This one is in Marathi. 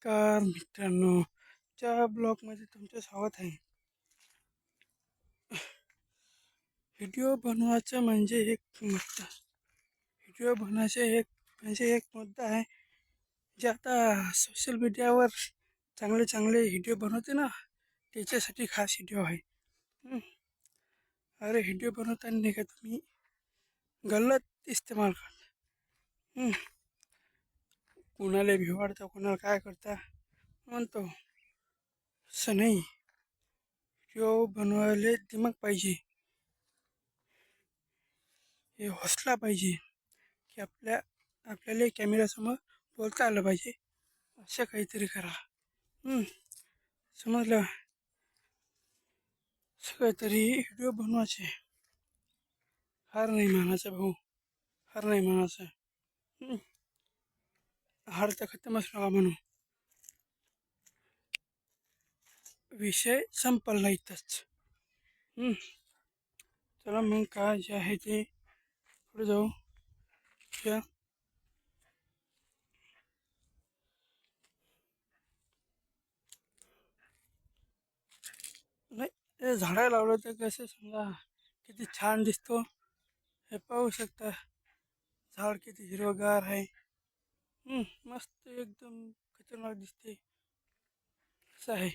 नमस्कार मित्रांनो, च्या ब्लॉगमध्ये तुमचं स्वागत आहे. व्हिडिओ बनवायचं म्हणजे एक मुद्दा व्हिडिओ बनवायचे एक मुद्दा आहे. जे आता सोशल मीडियावर चांगले चांगले व्हिडिओ बनवते ना, त्याच्यासाठी खास व्हिडिओ आहे. हं. अरे व्हिडिओ बनवताना नाही का तुम्ही गलत इस्तेमाल करता. कुणाला भिवाडता, कुणाला काय करता म्हणतो. असं नाही. व्हिडिओ बनवायला दिमाग पाहिजे, हे हौसला पाहिजे की आपल्याला कॅमेऱ्यासमोर बोलता आलं पाहिजे. असं काहीतरी करा. हं, समजलं. असं काहीतरी व्हिडिओ बनवायचे. हार नाही मानायचा भाऊ, हार नाही मानायचा. हं, हार तर खतमच नका म्हणू. विषय संपला इथंच. चला मग काय जे आहे ते पुढे जाऊ. या नाही, हे झाडं लावलं तर कसं समजा किती छान दिसतो हे पाहू शकता. झाड किती हिरवगार आहे. मस्त एकदम खतरनाक दिसते. असं आहे.